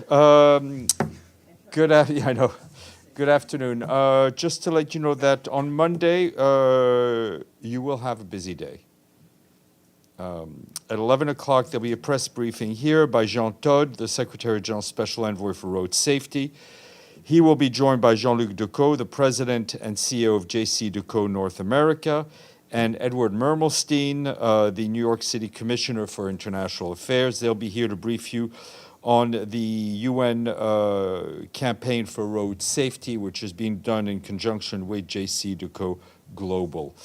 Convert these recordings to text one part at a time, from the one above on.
Um, I know. Good afternoon. Just to let you know that on Monday, you will have a busy day. At 11 o'clock, there'll be a press briefing here by Jean Todt, the Secretary General Special Envoy for Road Safety. He will be joined by Jean-Luc Decaux, the President and CEO of JC Decaux North America, and Edward Mermelstein, the New York City Commissioner for International Affairs. They'll be here to brief you on the UN campaign for road safety, which is being done in conjunction with JC Decaux Global.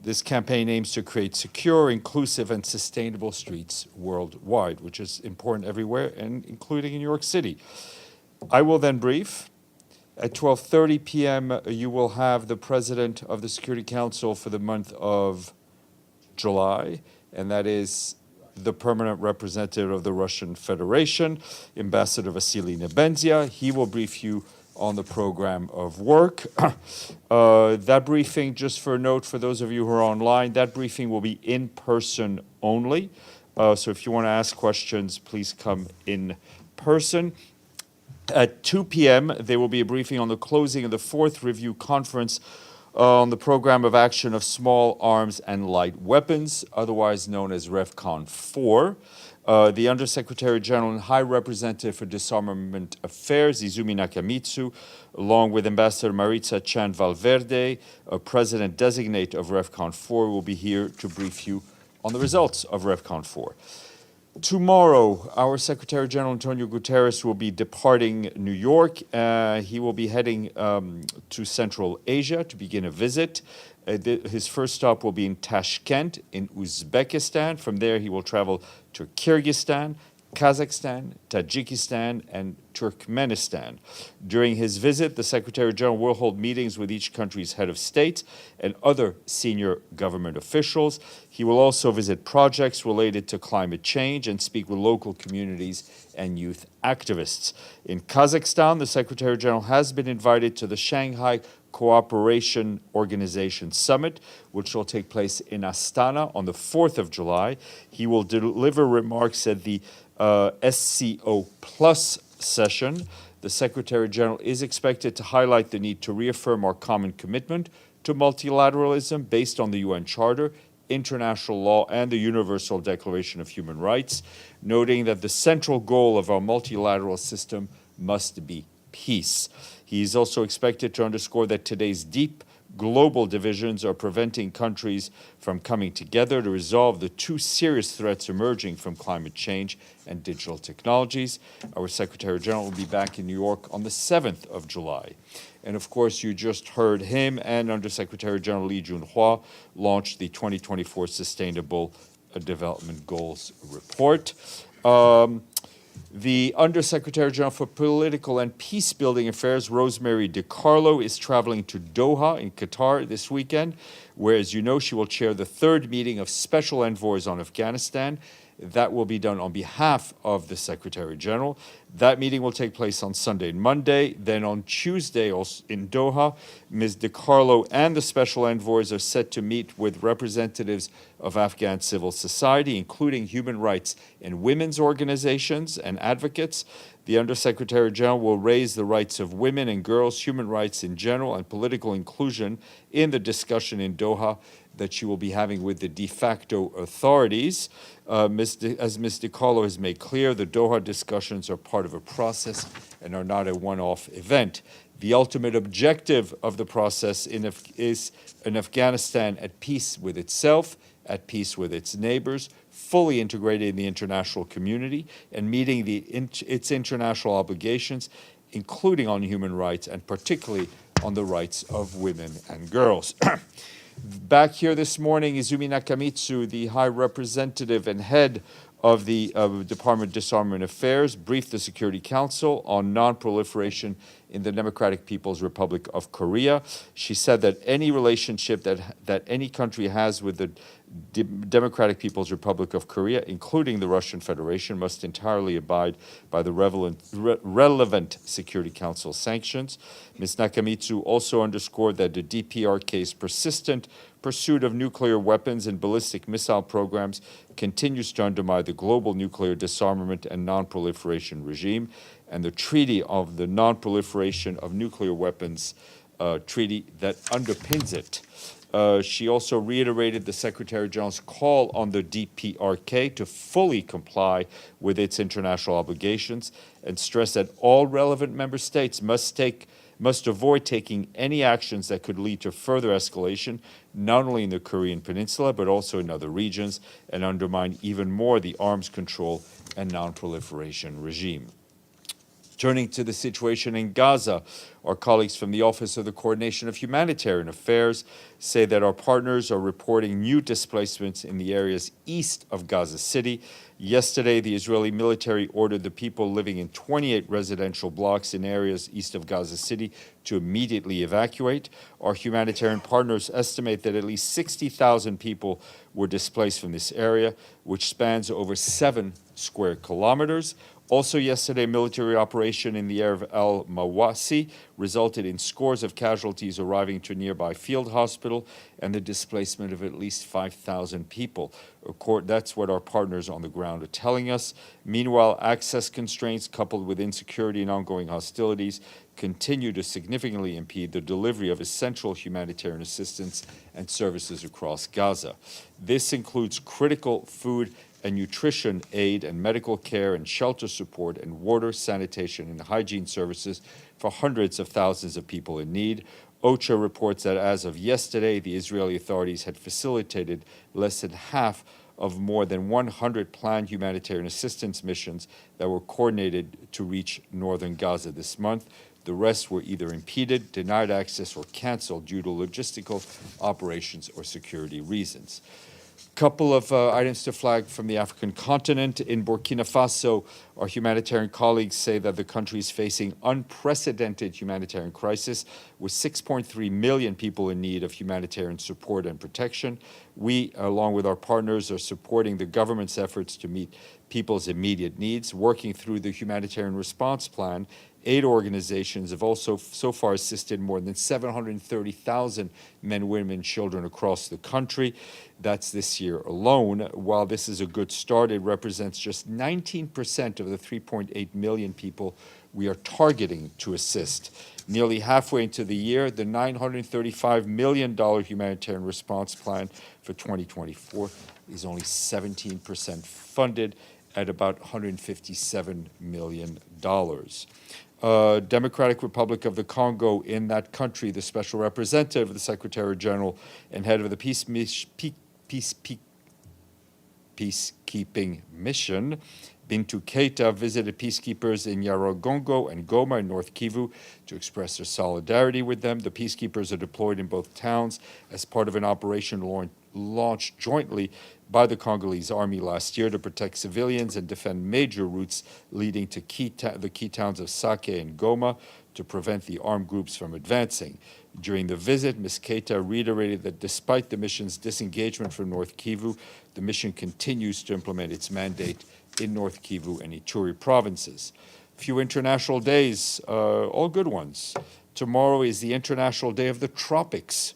This campaign aims to create secure, inclusive, and sustainable streets worldwide, which is important everywhere, and including in New York City. I will then brief. At 12:30 p.m., you will have the President of the Security Council for the month of July, and that is the permanent representative of the Russian Federation, Ambassador Vasily Nebenzia. He will brief you on the program of work. That briefing, just for a note for those of you who are online, that briefing will be in person only. So if you want to ask questions, please come in person. At 2 p.m., there will be a briefing on the closing of the fourth review conference on the program of action of small arms and light weapons, otherwise known as REVCON 4. The Undersecretary General and High Representative for Disarmament Affairs, Izumi Nakamitsu, along with Ambassador Maritza Chan Valverde, President-designate of REVCON 4, will be here to brief you on the results of REVCON 4. Tomorrow, our Secretary General Antonio Guterres will be departing New York. He will be heading to Central Asia to begin a visit. His first stop will be in Tashkent in Uzbekistan. From there, he will travel to Kyrgyzstan, Kazakhstan, Tajikistan, and Turkmenistan. During his visit, the Secretary General will hold meetings with each country's head of state and other senior government officials. He will also visit projects related to climate change and speak with local communities and youth activists. In Kazakhstan, the Secretary General has been invited to the Shanghai Cooperation Organization Summit, which will take place in Astana on the 4th of July. He will deliver remarks at the SCO Plus session. The Secretary General is expected to highlight the need to reaffirm our common commitment to multilateralism based on the UN Charter, international law, and the Universal Declaration of Human Rights, noting that the central goal of our multilateral system must be peace. He is also expected to underscore that today's deep global divisions are preventing countries from coming together to resolve the two serious threats emerging from climate change and digital technologies. Our Secretary General will be back in New York on the 7th of July. And of course, you just heard him and Undersecretary General Lee Junhua launch the 2024 Sustainable Development Goals report. The Undersecretary General for Political and Peacebuilding Affairs, Rosemary DiCarlo, is traveling to Doha in Qatar this weekend, where, as you know, she will chair the third meeting of Special Envoys on Afghanistan. That will be done on behalf of the Secretary General. That meeting will take place on Sunday and Monday. Then on Tuesday, also in Doha, Ms. DiCarlo and the Special Envoys are set to meet with representatives of Afghan civil society, including human rights and women's organizations and advocates. The Undersecretary General will raise the rights of women and girls, human rights in general, and political inclusion in the discussion in Doha that she will be having with the de facto authorities. As Ms. DiCarlo has made clear, the Doha discussions are part of a process and are not a one-off event. The ultimate objective of the process is an Afghanistan at peace with itself, at peace with its neighbors, fully integrated in the international community, and meeting its international obligations, including on human rights and particularly on the rights of women and girls. Back here this morning, Izumi Nakamitsu, the High Representative and head of the Department of Disarmament Affairs, briefed the Security Council on non-proliferation in the Democratic People's Republic of Korea. She said that any relationship that any country has with the Democratic People's Republic of Korea, including the Russian Federation, must entirely abide by the relevant Security Council sanctions. Ms. Nakamitsu also underscored that the DPRK's persistent pursuit of nuclear weapons and ballistic missile programs continues to undermine the global nuclear disarmament and non-proliferation regime, and the Treaty of the Non-Proliferation of Nuclear Weapons treaty that underpins it. She also reiterated the Secretary General's call on the DPRK to fully comply with its international obligations and stressed that all relevant member states must avoid taking any actions that could lead to further escalation, not only in the Korean Peninsula, but also in other regions, and undermine even more the arms control and non-proliferation regime. Turning to the situation in Gaza, our colleagues from the Office of the Coordination of Humanitarian Affairs say that our partners are reporting new displacements in the areas east of Gaza City. Yesterday, the Israeli military ordered the people living in 28 residential blocks in areas east of Gaza City to immediately evacuate. Our humanitarian partners estimate that at least 60,000 people were displaced from this area, which spans over 7 square kilometers. Also yesterday, military operation in the area of El Mawasi resulted in scores of casualties arriving to a nearby field hospital and the displacement of at least 5,000 people. That's what our partners on the ground are telling us. Meanwhile, access constraints coupled with insecurity and ongoing hostilities continue to significantly impede the delivery of essential humanitarian assistance and services across Gaza. This includes critical food and nutrition aid and medical care and shelter support and water, sanitation, and hygiene services for hundreds of thousands of people in need. OCHA reports that as of yesterday, the Israeli authorities had facilitated less than half of more than 100 planned humanitarian assistance missions that were coordinated to reach northern Gaza this month. The rest were either impeded, denied access, or canceled due to logistical operations or security reasons. Couple of items to flag from the African continent. In Burkina Faso, our humanitarian colleagues say that the country is facing unprecedented humanitarian crisis with 6.3 million people in need of humanitarian support and protection. We, along with our partners, are supporting the government's efforts to meet people's immediate needs, working through the humanitarian response plan. Aid organizations have also so far assisted more than 730,000 men, women, and children across the country. That's this year alone. While this is a good start, it represents just 19% of the 3.8 million people we are targeting to assist. Nearly halfway into the year, the $935 million humanitarian response plan for 2024 is only 17% funded at about $157 million. Democratic Republic of the Congo, in that country, the special representative of the Secretary General and head of the peacekeeping mission, Bintou Keita, visited peacekeepers in Nyiragongo and Goma in North Kivu to express their solidarity with them. The peacekeepers are deployed in both towns as part of an operation launched jointly by the Congolese army last year to protect civilians and defend major routes leading to the key towns of Sake and Goma to prevent the armed groups from advancing. During the visit, Ms. Keita reiterated that despite the mission's disengagement from North Kivu, the mission continues to implement its mandate in North Kivu and Ituri provinces. Few international days, all good ones. Tomorrow is the International Day of the Tropics.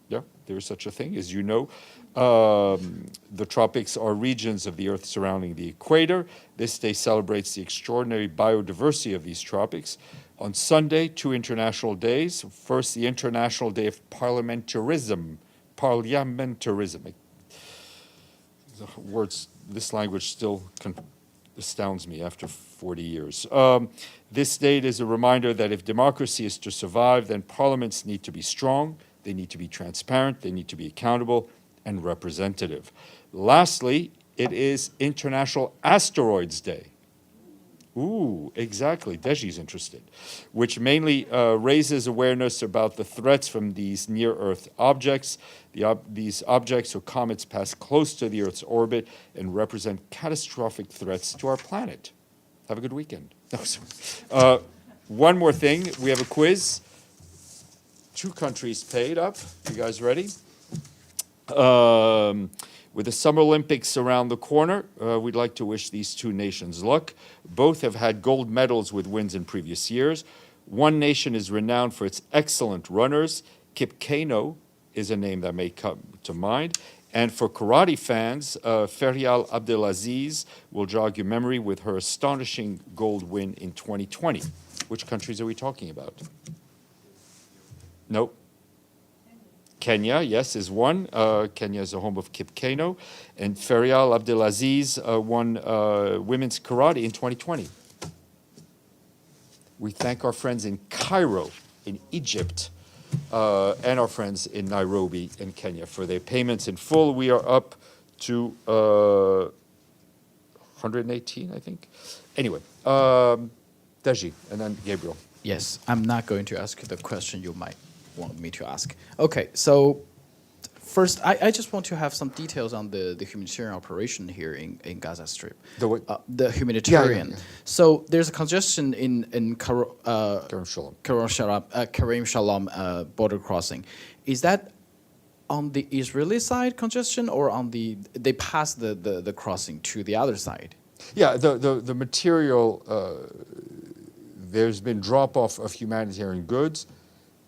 Yeah, there is such a thing, as you know. The tropics are regions of the Earth surrounding the equator. This day celebrates the extraordinary biodiversity of these tropics. On Sunday, 2 international days. First, the International Day of Parliamentarism. This language still astounds me after 40 years. This date is a reminder that if democracy is to survive, then parliaments need to be strong, they need to be transparent, they need to be accountable and representative. Lastly, it is International Asteroids Day. Ooh, exactly. Deji's interested, which mainly raises awareness about the threats from these near-Earth objects. These objects or comets pass close to the Earth's orbit and represent catastrophic threats to our planet. Have a good weekend. No, sorry. one more thing. We have a quiz. 2 countries paid up. You guys ready? With the Summer Olympics around the corner, we'd like to wish these 2 nations luck. Both have had gold medals with wins in previous years. One nation is renowned for its excellent runners. Kip Keino is a name that may come to mind. And for karate fans, Ferial Abdelaziz will jog your memory with her astonishing gold win in 2020. Which countries are we talking about? Nope. Kenya, yes, is one. Kenya is the home of Kip Keino. And Ferial Abdelaziz won women's karate in 2020. We thank our friends in Cairo, in Egypt, and our friends in Nairobi, in Kenya, for their payments in full. We are up to 118, I think. Anyway, Deji, and then Gabriel. Yes, I'm not going to ask you the question you might want me to ask. Okay, so first, I just want to have some details on the humanitarian operation here in Gaza Strip. The what? The humanitarian. Yeah. So there's a congestion in Karim Shalom. Karim Shalom border crossing. Is that on the Israeli side congestion, or on they pass the crossing to the other side? Yeah, the material, there's been drop-off of humanitarian goods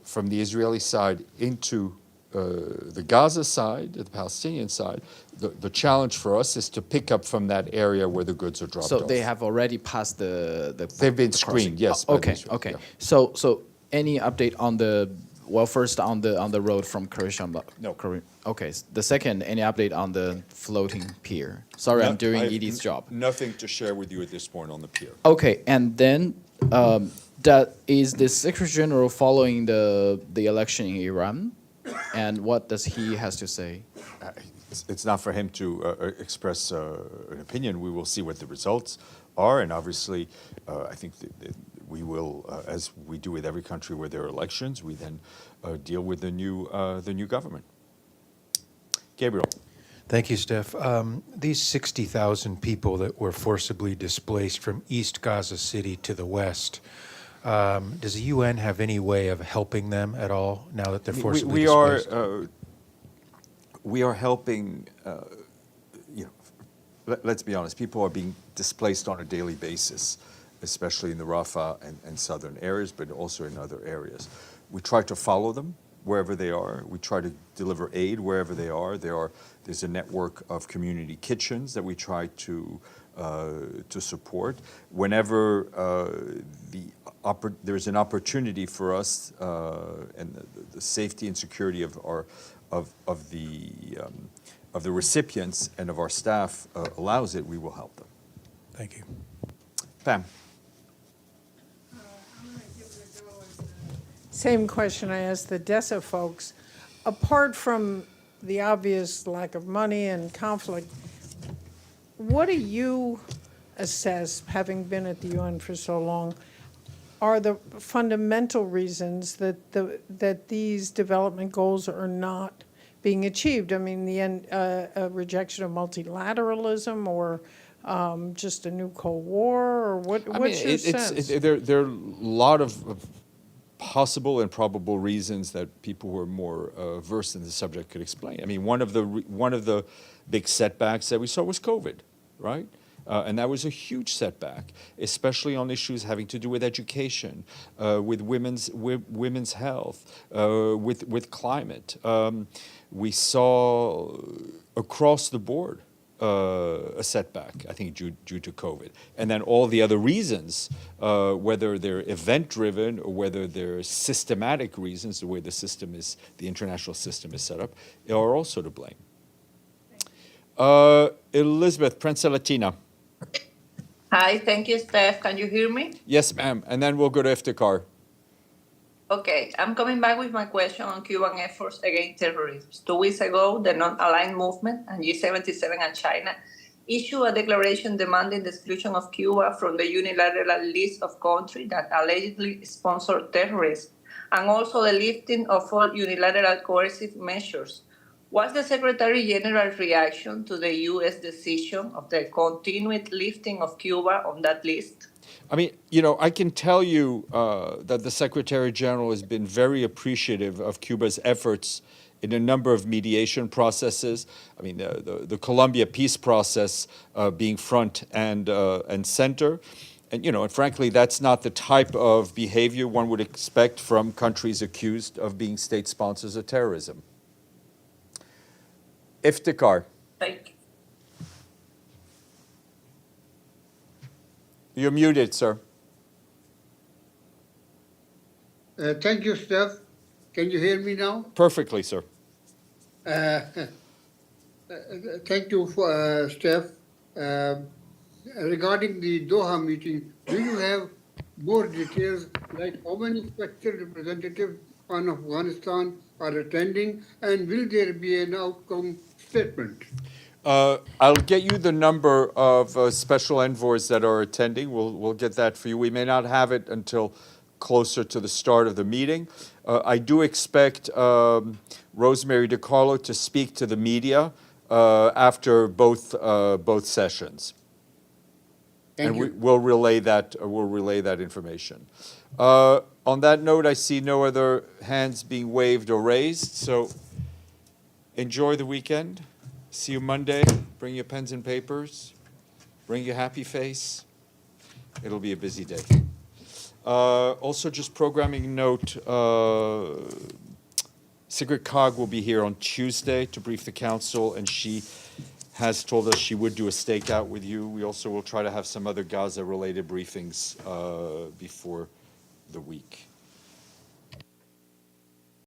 from the Israeli side into the Gaza side, the Palestinian side. The challenge for us is to pick up from that area where the goods are dropped off. So they have already passed the They've been screened, yes. by the Okay, Israelis, okay. yeah. So any update on first on the road from Kyrgyzstan? No. Okay. The second, any update on the floating pier? Sorry, I'm doing Edith's job. Nothing to share with you at this point on the pier. Okay, and then that is the Secretary General following the election in Iran, and what does he has to say? It's not for him to express an opinion. We will see what the results are, and obviously, I think that we will, as we do with every country where there are elections, we then deal with the new government. Gabriel. Thank you, Steph. These 60,000 people that were forcibly displaced from East Gaza City to the west, does the UN have any way of helping them at all now that they're forcibly displaced? We are helping, let's be honest, people are being displaced on a daily basis, especially in the Rafah and southern areas, but also in other areas. We try to follow them wherever they are. We try to deliver aid wherever they are. There's a network of community kitchens that we try to support. Whenever there's an opportunity for us and the safety and security of the recipients and of our staff allows it, we will help them. Thank you. Pam. I'm going to give it a go. Same question I asked the DESA folks. Apart from the obvious lack of money and conflict, what do you assess, having been at the UN for so long, are the fundamental reasons that these development goals are not being achieved? I mean, a rejection of multilateralism, or just a new Cold War, or what's your sense? There are a lot of possible and probable reasons that people who are more versed in the subject could explain. I mean, one of the big setbacks that we saw was COVID, right? And that was a huge setback, especially on issues having to do with education, with women's health, with climate. We saw across the board a setback, I think, due to COVID. And then all the other reasons, whether they're event-driven or whether they're systematic reasons, the way the international system is set up, are also to blame. Elizabeth, Prince Latina. Hi, thank you, Steph. Can you hear me? Yes, ma'am. And then we'll go to Iftikhar. Okay, I'm coming back with my question on Cuban efforts against terrorism. 2 weeks ago, the Non-Aligned Movement and G77 and China issued a declaration demanding the exclusion of Cuba from the unilateral list of countries that allegedly sponsor terrorists, and also the lifting of all unilateral coercive measures. What's the Secretary General's reaction to the U.S. decision of the continued lifting of Cuba on that list? I mean, I can tell you that the Secretary General has been very appreciative of Cuba's efforts in a number of mediation processes. I mean, the Colombia peace process being front and center. And frankly, that's not the type of behavior one would expect from countries accused of being state sponsors of terrorism. Iftikhar, Thank you. you're muted, sir. Thank you, Steph. Can you hear me now? Perfectly, sir. Thank you, Steph. Regarding the Doha meeting, do you have more details, like how many special representatives on Afghanistan are attending, and will there be an outcome statement? I'll get you the number of special envoys that are attending. We'll get that for you. We may not have it until closer to the start of the meeting. I do expect Rosemary DiCarlo to speak to the media after both sessions. Thank you. We'll relay that. We'll relay that information. On that note, I see no other hands being waved or raised. So enjoy the weekend. See you Monday. Bring your pens and papers. Bring your happy face. It'll be a busy day. Also, just programming note, Sigrid Kaag will be here on Tuesday to brief the council, and she has told us she would do a stakeout with you. We also will try to have some other Gaza-related briefings before the week.